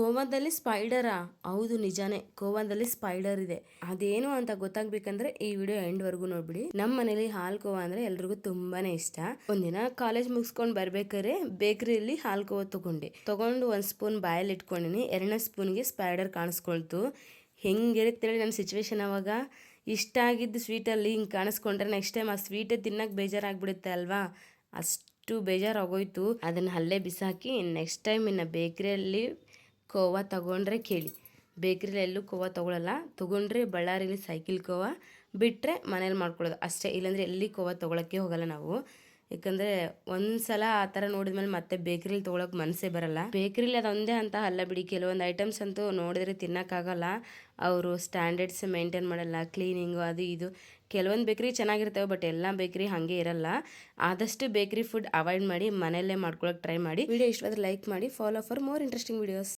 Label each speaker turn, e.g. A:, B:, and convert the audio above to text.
A: ಕೋವಾದಲ್ಲಿ ಸ್ಪೈಡರಾ? ಹೌದು ನಿಜಾನೇ, ಕೋವಾದಲ್ಲಿ ಸ್ಪೈಡರ್ ಇದೆ. ಅದೇನು ಅಂತ ಗೊತ್ತಾಗ್ಬೇಕಂದ್ರೆ ಈ ವಿಡಿಯೋ ಎಂಡ್ ವರ್ಗು ನೋಡ್ಬಿಡಿ. ನಮ್ಮ ಮನೇಲಿ ಹಾಲ್ ಕೋವಾ ಅಂದ್ರೆ ಎಲ್ರಿಗೂ ತುಂಬಾನೇ ಇಷ್ಟ. ಒಂದಿನ ಕಾಲೇಜ್ ಮುಗಿಸ್ಕೊಂಡ್ ಬರ್ಬೇಕಾದ್ರೆ ಬೇಕರಿಯಲ್ಲಿ ಹಾಲ್ ಕೋವಾ ತಗೊಂಡು 1 ಸ್ಪೂನ್ ಬಾಯಲ್ಲಿ ಇಟ್ಕೊಂಡಿನಿ. 2ನೇ ಸ್ಪೂನ್ಗೆ ಸ್ಪೈಡರ್ ಕಾಣಿಸ್ಕೊಳ್ತು. ಹೆಂಗಿರುತ್ತೆ ನನ್ನ ಸಿಚುವೇಶನ್ ಅವಾಗ. ಇಷ್ಟ ಆಗಿದ್ದು ಸ್ವೀಟಲ್ಲಿ ಹಿಂಗೆ ಕಾಣಿಸ್ಕೊಂಡ್ರೆ ನೆಕ್ಸ್ಟ್ ಟೈಮ್ ಆ ಸ್ವೀಟೇ ತಿನ್ನಕ್ಕೆ ಬೇಜಾರಾಗ್ಬಿಡುತ್ತೆ ಅಲ್ವಾ. ಅಷ್ಟು ಬೇಜಾರಾಗೋಯ್ತು. ಅದನ್ನ ಅಲ್ಲೇ ಬಿಸಾಕಿ ನೆಕ್ಸ್ಟ್ ಟೈಮ್ ಇನ್ನು ಬೇಕರಿಯಲ್ಲಿ ಕೋವಾ ತಗೊಂಡ್ರೆ ಕೇಳಿ. ಬೇಕ್ರಿಲಿ ಎಲ್ಲೂ ಕೋವಾ ತೊಗೊಳಲ್ಲ. ತೊಗೊಂಡ್ರೆ ಬಳ್ಳಾರಿಲಿ ಸೈಕಲ್ ಕೋವಾ, ಬಿಟ್ಟರೆ ಮನೇಲಿ ಮಾಡ್ಕೊಳ್ಳೋದು ಅಷ್ಟೇ. ಇಲ್ಲಾಂದರೆ ಎಲ್ಲಿ ಕೋವಾ ತೊಗೊಳಕ್ಕೆ ಹೋಗಲ್ಲ ನಾವು. ಯಾಕಂದರೆ ಒಂದ್ಸಲ ಆ ಥರ ನೋಡಿದ್ಮೇಲೆ ಮತ್ತೆ ಬೇಕ್ರಿಲಿ ತೊಗೊಳಕ್ಕೆ ಮನಸ್ಸೇ ಬರಲ್ಲ. ಬೇಕ್ರಿಲಿ ಅದೊಂದೇ ಅಂತ ಅಲ್ಲ ಬಿಡಿ, ಕೆಲವೊಂದು ಐಟಮ್ಸ್ ಅಂತೂ ನೋಡಿದ್ರೆ ತಿನ್ನೋಕ್ಕಾಗಲ್ಲ. ಅವರು ಸ್ಟ್ಯಾಂಡರ್ಡ್ಸ್ ಮೇಂಟೈನ್ ಮಾಡಲ್ಲ, ಕ್ಲೀನಿಂಗು ಅದು ಇದು. ಕೆಲವೊಂದು ಬೇಕ್ರಿ ಚೆನ್ನಾಗಿರ್ತವೆ, ಬಟ್ ಎಲ್ಲ ಬೇಕ್ರಿ ಹಾಗೆ ಇರಲ್ಲ. ಆದಷ್ಟು ಬೇಕ್ರಿ ಫುಡ್ ಅವಾಯ್ಡ್ ಮಾಡಿ ಮನೆಯಲ್ಲೇ ಮಾಡ್ಕೊಳಕ್ಕೆ ಟ್ರೈ ಮಾಡಿ. ವಿಡಿಯೋ ಇಷ್ಟವಾದ್ರೆ ಲೈಕ್ ಮಾಡಿ, follow for more interesting videos.